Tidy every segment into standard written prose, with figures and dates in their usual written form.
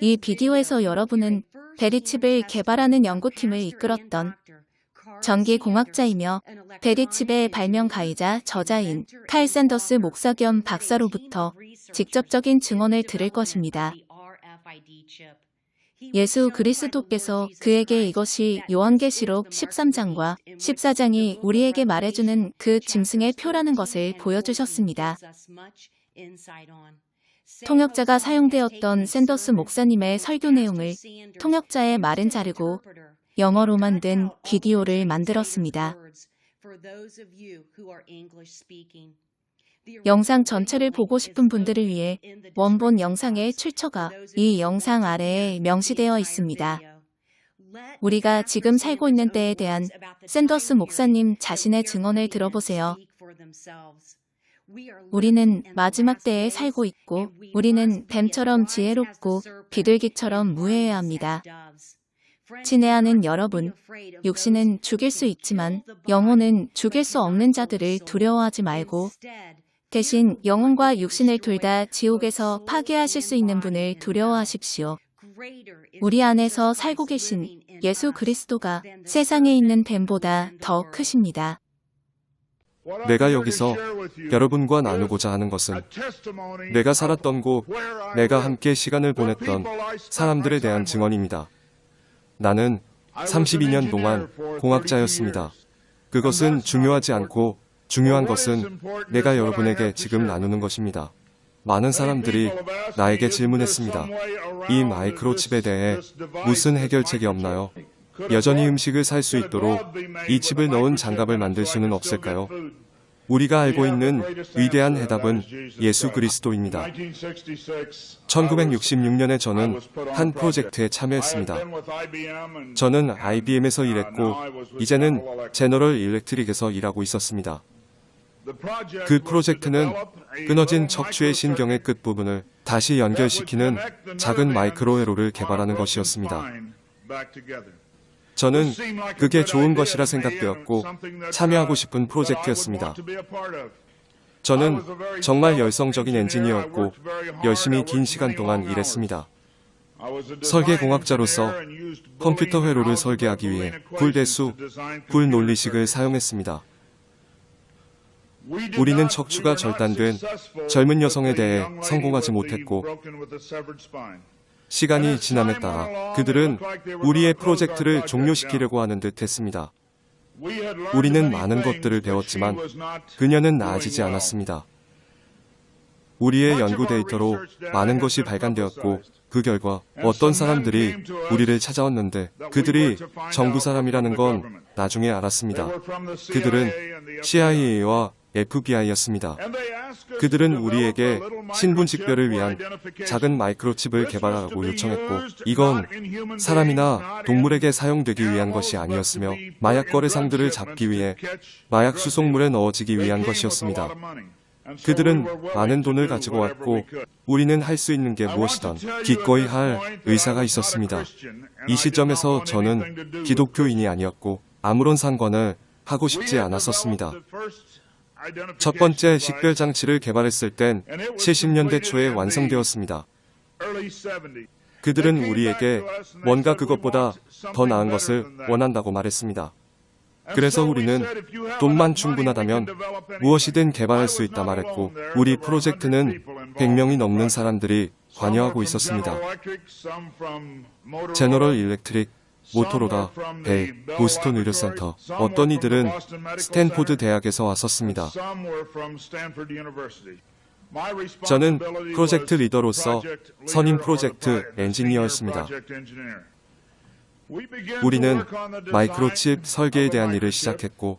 이 비디오에서 여러분은 베리칩을 개발하는 연구팀을 이끌었던 전기공학자이며 베리칩의 발명가이자 저자인 칼 샌더스 목사 겸 박사로부터 직접적인 증언을 들을 것입니다. 예수 그리스도께서 그에게 이것이 요한계시록 13장과 14장이 우리에게 말해주는 그 짐승의 표라는 것을 보여주셨습니다. 통역자가 사용되었던 샌더스 목사님의 설교 내용을 통역자의 말은 자르고 영어로만 된 비디오를 만들었습니다. 영상 전체를 보고 싶은 분들을 위해 원본 영상의 출처가 이 영상 아래에 명시되어 있습니다. 우리가 지금 살고 있는 때에 대한 샌더스 목사님 자신의 증언을 들어보세요. 우리는 마지막 때에 살고 있고 우리는 뱀처럼 지혜롭고 비둘기처럼 무해해야 합니다. 친애하는 여러분, 육신은 죽일 수 있지만 영혼은 죽일 수 없는 자들을 두려워하지 말고 대신 영혼과 육신을 둘 다 지옥에서 파괴하실 수 있는 분을 두려워하십시오. 우리 안에서 살고 계신 예수 그리스도가 세상에 있는 뱀보다 더 크십니다. 내가 여기서 여러분과 나누고자 하는 것은 내가 살았던 곳, 내가 함께 시간을 보냈던 사람들에 대한 증언입니다. 나는 32년 동안 공학자였습니다. 그것은 중요하지 않고 중요한 것은 내가 여러분에게 지금 나누는 것입니다. 많은 사람들이 나에게 질문했습니다. 이 마이크로칩에 대해 무슨 해결책이 없나요? 여전히 음식을 살 수 있도록 이 칩을 넣은 장갑을 만들 수는 없을까요? 우리가 알고 있는 위대한 해답은 예수 그리스도입니다. 1966년에 저는 한 프로젝트에 참여했습니다. 저는 IBM에서 일했고 이제는 제너럴 일렉트릭에서 일하고 있었습니다. 그 프로젝트는 끊어진 척추의 신경의 끝부분을 다시 연결시키는 작은 마이크로 회로를 개발하는 것이었습니다. 저는 그게 좋은 것이라 생각되었고 참여하고 싶은 프로젝트였습니다. 저는 정말 열성적인 엔지니어였고 열심히 긴 시간 동안 일했습니다. 설계공학자로서 컴퓨터 회로를 설계하기 위해 굴대수, 굴논리식을 사용했습니다. 우리는 척추가 절단된 젊은 여성에 대해 성공하지 못했고 시간이 지남에 따라 그들은 우리의 프로젝트를 종료시키려고 하는 듯 했습니다. 우리는 많은 것들을 배웠지만 그녀는 나아지지 않았습니다. 우리의 연구 데이터로 많은 것이 발간되었고 그 결과 어떤 사람들이 우리를 찾아왔는데 그들이 정부 사람이라는 건 나중에 알았습니다. 그들은 CIA와 FBI였습니다. 그들은 우리에게 신분 식별을 위한 작은 마이크로칩을 개발하라고 요청했고 이건 사람이나 동물에게 사용되기 위한 것이 아니었으며 마약 거래상들을 잡기 위해 마약 수송물에 넣어지기 위한 것이었습니다. 그들은 많은 돈을 가지고 왔고 우리는 할 수 있는 게 무엇이든 기꺼이 할 의사가 있었습니다. 이 시점에서 저는 기독교인이 아니었고 아무런 상관을 하고 싶지 않았었습니다. 첫 번째 식별 장치를 개발했을 땐 70년대 초에 완성되었습니다. 그들은 우리에게 뭔가 그것보다 더 나은 것을 원한다고 말했습니다. 그래서 우리는 돈만 충분하다면 무엇이든 개발할 수 있다 말했고 우리 프로젝트는 100명이 넘는 사람들이 관여하고 있었습니다. 제너럴 일렉트릭, 모토로라, 벨, 보스턴 의료센터, 어떤 이들은 스탠포드 대학에서 왔었습니다. 저는 프로젝트 리더로서 선임 프로젝트 엔지니어였습니다. 우리는 마이크로칩 설계에 대한 일을 시작했고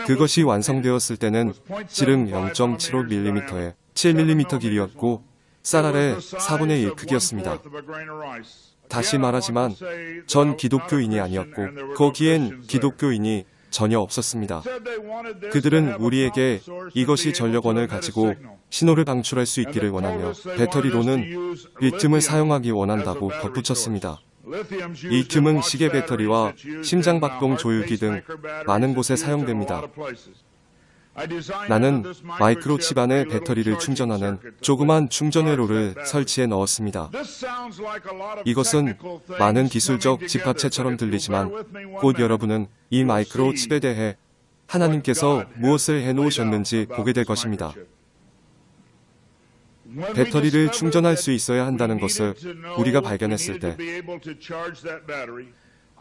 그것이 완성되었을 때는 지름 0.75mm에 7mm 길이였고 쌀알의 4분의 1 크기였습니다. 다시 말하지만 전 기독교인이 아니었고 거기엔 기독교인이 전혀 없었습니다. 그들은 우리에게 이것이 전력원을 가지고 신호를 방출할 수 있기를 원하며 배터리로는 리튬을 사용하기 원한다고 덧붙였습니다. 리튬은 시계 배터리와 심장박동 조율기 등 많은 곳에 사용됩니다. 나는 마이크로칩 안에 배터리를 충전하는 조그만 충전 회로를 설치해 넣었습니다. 이것은 많은 기술적 집합체처럼 들리지만 곧 여러분은 이 마이크로칩에 대해 하나님께서 무엇을 해놓으셨는지 보게 될 것입니다. 배터리를 충전할 수 있어야 한다는 것을 우리가 발견했을 때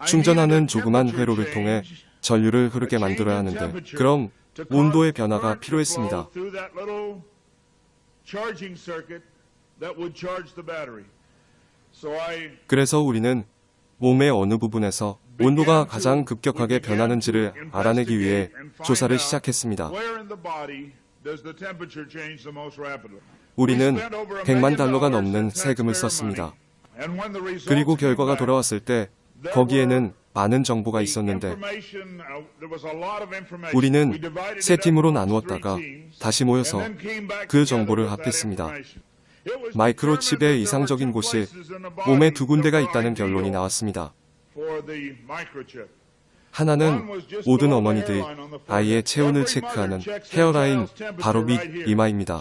충전하는 조그만 회로를 통해 전류를 흐르게 만들어야 하는데 그럼 온도의 변화가 필요했습니다. 그래서 우리는 몸의 어느 부분에서 온도가 가장 급격하게 변하는지를 알아내기 위해 조사를 시작했습니다. 우리는 100만 달러가 넘는 세금을 썼습니다. 그리고 결과가 돌아왔을 때 거기에는 많은 정보가 있었는데 우리는 세 팀으로 나누었다가 다시 모여서 그 정보를 합했습니다. 마이크로칩의 이상적인 곳이 몸에 두 군데가 있다는 결론이 나왔습니다. 하나는 모든 어머니들이 아이의 체온을 체크하는 헤어라인 바로 밑 이마입니다.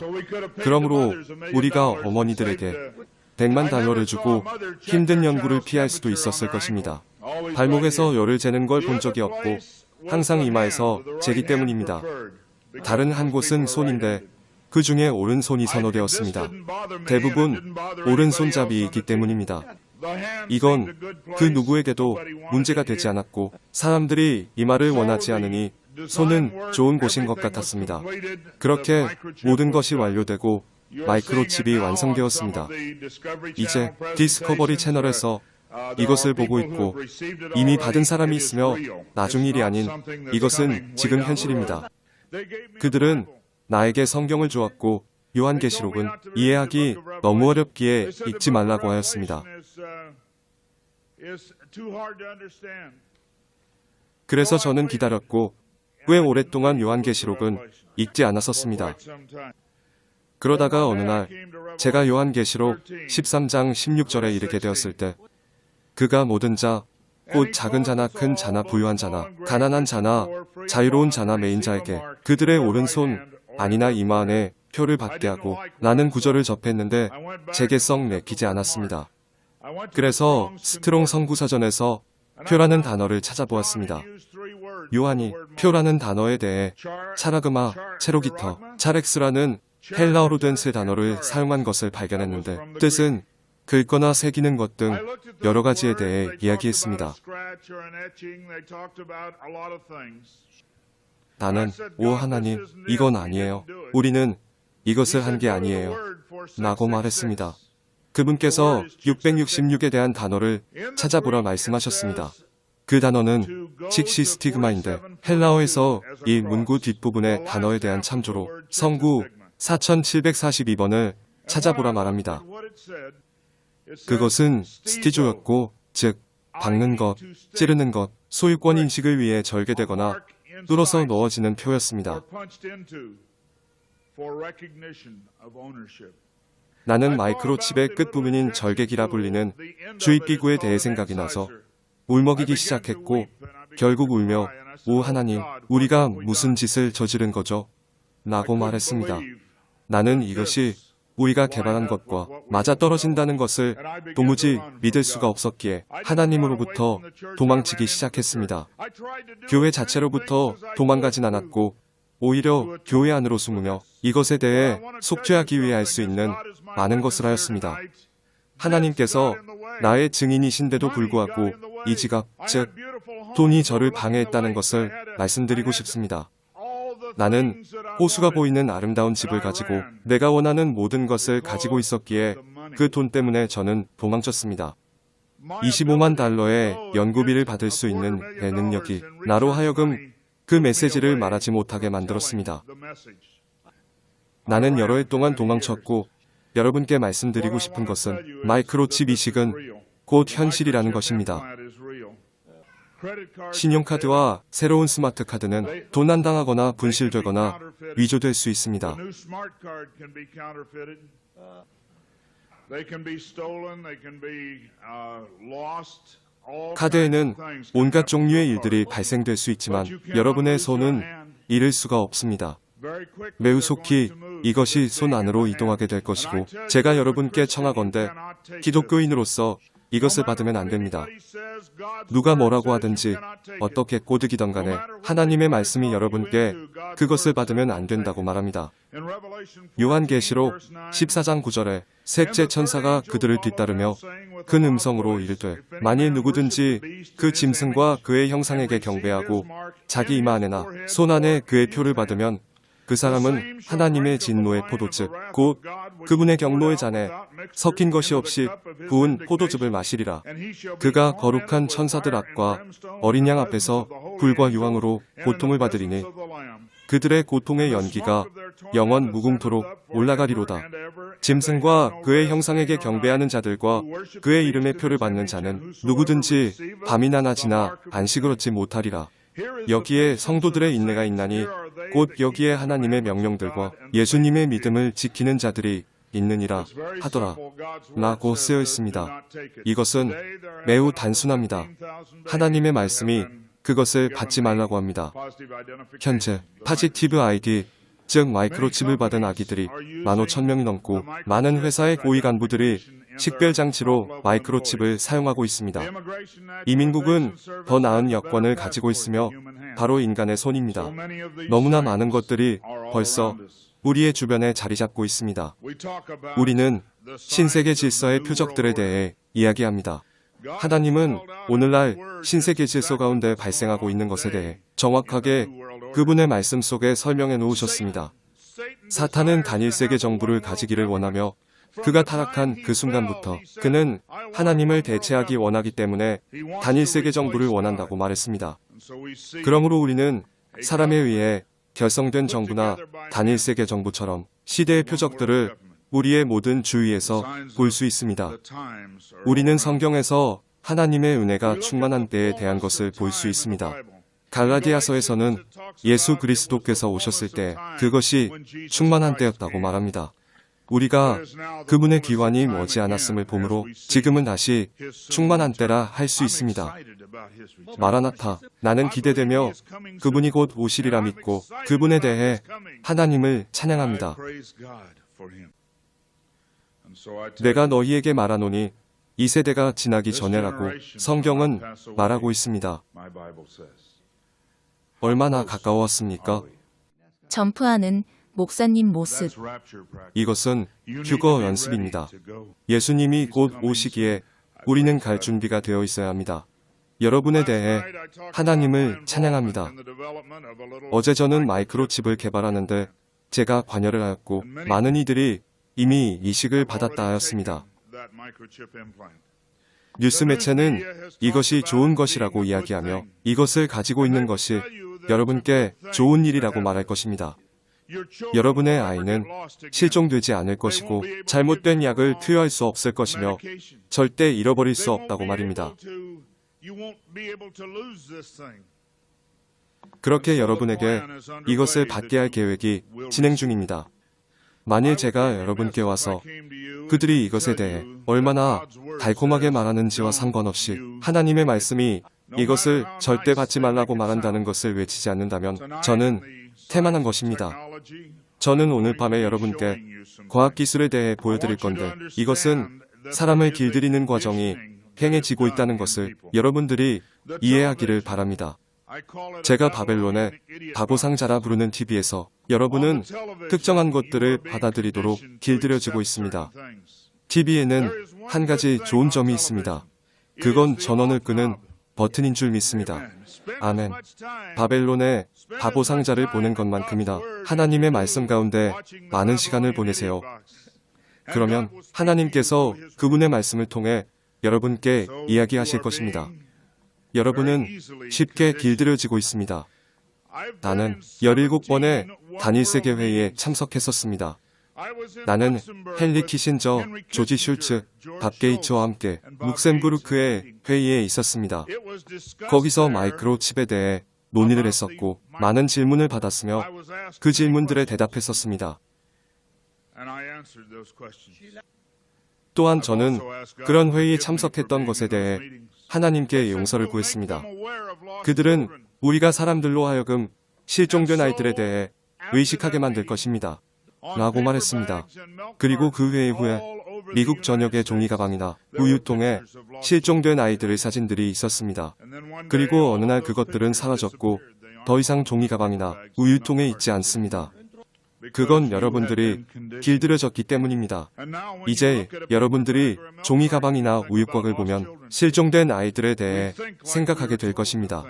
그러므로 우리가 어머니들에게 100만 달러를 주고 힘든 연구를 피할 수도 있었을 것입니다. 발목에서 열을 재는 걸 본 적이 없고 항상 이마에서 재기 때문입니다. 다른 한 곳은 손인데 그 중에 오른손이 선호되었습니다. 대부분 오른손잡이이기 때문입니다. 이건 그 누구에게도 문제가 되지 않았고 사람들이 이마를 원하지 않으니 손은 좋은 곳인 것 같았습니다. 그렇게 모든 것이 완료되고 마이크로칩이 완성되었습니다. 이제 디스커버리 채널에서 이것을 보고 있고 이미 받은 사람이 있으며 나중 일이 아닌 이것은 지금 현실입니다. 그들은 나에게 성경을 주었고 요한계시록은 이해하기 너무 어렵기에 읽지 말라고 하였습니다. 그래서 저는 기다렸고 꽤 오랫동안 요한계시록은 읽지 않았었습니다. 그러다가 어느 날 제가 요한계시록 13장 16절에 이르게 되었을 때 그가 모든 자, 곧 작은 자나 큰 자나 부유한 자나 가난한 자나 자유로운 자나 매인 자에게 그들의 오른손 아니나 이마 안에 표를 받게 하고 라는 구절을 접했는데 제게 썩 내키지 않았습니다. 그래서 스트롱 선구사전에서 표라는 단어를 찾아보았습니다. 요한이 표라는 단어에 대해 차라그마, 체로기터, 차렉스라는 헬라어로 된 세 단어를 사용한 것을 발견했는데 뜻은 긁거나 새기는 것 등 여러 가지에 대해 이야기했습니다. 나는 오 하나님, 이건 아니에요. 우리는 이것을 한 게 아니에요. 라고 말했습니다. 그분께서 666에 대한 단어를 찾아보라 말씀하셨습니다. 그 단어는 칙시스티그마인데 헬라어에서 이 문구 뒷부분의 단어에 대한 참조로 성구 4742번을 찾아보라 말합니다. 그것은 스티조였고 즉 박는 것, 찌르는 것, 소유권 인식을 위해 절개되거나 뚫어서 넣어지는 표였습니다. 나는 마이크로칩의 끝부분인 절개기라 불리는 주입기구에 대해 생각이 나서 울먹이기 시작했고 결국 울며 오 하나님, 우리가 무슨 짓을 저지른 거죠? 라고 말했습니다. 나는 이것이 우리가 개발한 것과 맞아떨어진다는 것을 도무지 믿을 수가 없었기에 하나님으로부터 도망치기 시작했습니다. 교회 자체로부터 도망가진 않았고 오히려 교회 안으로 숨으며 이것에 대해 속죄하기 위해 할 수 있는 많은 것을 하였습니다. 하나님께서 나의 증인이신데도 불구하고 이 지갑, 즉 돈이 저를 방해했다는 것을 말씀드리고 싶습니다. 나는 호수가 보이는 아름다운 집을 가지고 내가 원하는 모든 것을 가지고 있었기에 그 돈 때문에 저는 도망쳤습니다. 25만 달러의 연구비를 받을 수 있는 내 능력이 나로 하여금 그 메시지를 말하지 못하게 만들었습니다. 나는 여러 해 동안 도망쳤고 여러분께 말씀드리고 싶은 것은 마이크로칩 이식은 곧 현실이라는 것입니다. 신용카드와 새로운 스마트 카드는 도난당하거나 분실되거나 위조될 수 있습니다. 카드에는 온갖 종류의 일들이 발생될 수 있지만 여러분의 손은 잃을 수가 없습니다. 매우 속히 이것이 손 안으로 이동하게 될 것이고, 제가 여러분께 청하건대 기독교인으로서 이것을 받으면 안 됩니다. 누가 뭐라고 하든지 어떻게 꼬드기던 간에 하나님의 말씀이 여러분께 그것을 받으면 안 된다고 말합니다. 요한계시록 14장 9절에 셋째 천사가 그들을 뒤따르며 큰 음성으로 이르되 만일 누구든지 그 짐승과 그의 형상에게 경배하고 자기 이마 안에나 손 안에 그의 표를 받으면 그 사람은 하나님의 진노의 포도즙 곧 그분의 경노의 잔에 섞인 것이 없이 부은 포도즙을 마시리라. 그가 거룩한 천사들 앞과 어린 양 앞에서 불과 유황으로 고통을 받으리니 그들의 고통의 연기가 영원 무궁토록 올라가리로다. 짐승과 그의 형상에게 경배하는 자들과 그의 이름의 표를 받는 자는 누구든지 밤이나 낮이나 안식을 얻지 못하리라. 여기에 성도들의 인내가 있나니 곧 여기에 하나님의 명령들과 예수님의 믿음을 지키는 자들이 있느니라 하더라 라고 쓰여 있습니다. 이것은 매우 단순합니다. 하나님의 말씀이 그것을 받지 말라고 합니다. 현재 파지티브 아이디 즉 마이크로칩을 받은 아기들이 15,000명이 넘고 많은 회사의 고위 간부들이 식별장치로 마이크로칩을 사용하고 있습니다. 이민국은 더 나은 여건을 가지고 있으며 바로 인간의 손입니다. 너무나 많은 것들이 벌써 우리의 주변에 자리 잡고 있습니다. 우리는 신세계 질서의 표적들에 대해 이야기합니다. 하나님은 오늘날 신세계 질서 가운데 발생하고 있는 것에 대해 정확하게 그분의 말씀 속에 설명해 놓으셨습니다. 사탄은 단일세계 정부를 가지기를 원하며 그가 타락한 그 순간부터 그는 하나님을 대체하기 원하기 때문에 단일세계 정부를 원한다고 말했습니다. 그러므로 우리는 사람에 의해 결성된 정부나 단일세계 정부처럼 시대의 표적들을 우리의 모든 주위에서 볼 수 있습니다. 우리는 성경에서 하나님의 은혜가 충만한 때에 대한 것을 볼 수 있습니다. 갈라디아서에서는 예수 그리스도께서 오셨을 때 그것이 충만한 때였다고 말합니다. 우리가 그분의 기환이 머지않았음을 보므로 지금은 다시 충만한 때라 할 수 있습니다. 마라나타, 나는 기대되며 그분이 곧 오시리라 믿고 그분에 대해 하나님을 찬양합니다. 내가 너희에게 말하노니 이 세대가 지나기 전에라고 성경은 말하고 있습니다. 얼마나 가까웠습니까? 점프하는 목사님 모습. 이것은 휴거 연습입니다. 예수님이 곧 오시기에 우리는 갈 준비가 되어 있어야 합니다. 여러분에 대해 하나님을 찬양합니다. 어제 저는 마이크로칩을 개발하는데 제가 관여를 하였고 많은 이들이 이미 이식을 받았다 하였습니다. 뉴스 매체는 이것이 좋은 것이라고 이야기하며 이것을 가지고 있는 것이 여러분께 좋은 일이라고 말할 것입니다. 여러분의 아이는 실종되지 않을 것이고 잘못된 약을 투여할 수 없을 것이며 절대 잃어버릴 수 없다고 말입니다. 그렇게 여러분에게 이것을 받게 할 계획이 진행 중입니다. 만일 제가 여러분께 와서 그들이 이것에 대해 얼마나 달콤하게 말하는지와 상관없이 하나님의 말씀이 이것을 절대 받지 말라고 말한다는 것을 외치지 않는다면 저는 태만한 것입니다. 저는 오늘 밤에 여러분께 과학기술에 대해 보여드릴 건데 이것은 사람을 길들이는 과정이 행해지고 있다는 것을 여러분들이 이해하기를 바랍니다. 제가 바벨론의 바보상자라 부르는 TV에서 여러분은 특정한 것들을 받아들이도록 길들여지고 있습니다. TV에는 한 가지 좋은 점이 있습니다. 그건 전원을 끄는 버튼인 줄 믿습니다. 아멘. 바벨론의 바보상자를 보는 것만큼이나 하나님의 말씀 가운데 많은 시간을 보내세요. 그러면 하나님께서 그분의 말씀을 통해 여러분께 이야기하실 것입니다. 여러분은 쉽게 길들여지고 있습니다. 나는 17번의 단일세계 회의에 참석했었습니다. 나는 헨리 키신저, 조지 슐츠, 밥 게이츠와 함께 룩셈부르크의 회의에 있었습니다. 거기서 마이크로칩에 대해 논의를 했었고 많은 질문을 받았으며 그 질문들에 대답했었습니다. 또한 저는 그런 회의에 참석했던 것에 대해 하나님께 용서를 구했습니다. 그들은 우리가 사람들로 하여금 실종된 아이들에 대해 의식하게 만들 것입니다. 라고 말했습니다. 그리고 그 회의 후에 미국 전역의 종이 가방이나 우유통에 실종된 아이들의 사진들이 있었습니다. 그리고 어느 날 그것들은 사라졌고 더 이상 종이 가방이나 우유통에 있지 않습니다. 그건 여러분들이 길들여졌기 때문입니다. 이제 여러분들이 종이 가방이나 우유곽을 보면 실종된 아이들에 대해 생각하게 될 것입니다.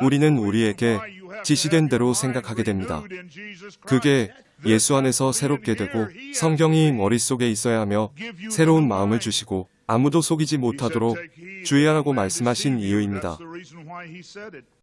우리는 우리에게 지시된 대로 생각하게 됩니다. 그게 예수 안에서 새롭게 되고 성경이 머릿속에 있어야 하며 새로운 마음을 주시고 아무도 속이지 못하도록 주의하라고 말씀하신 이유입니다.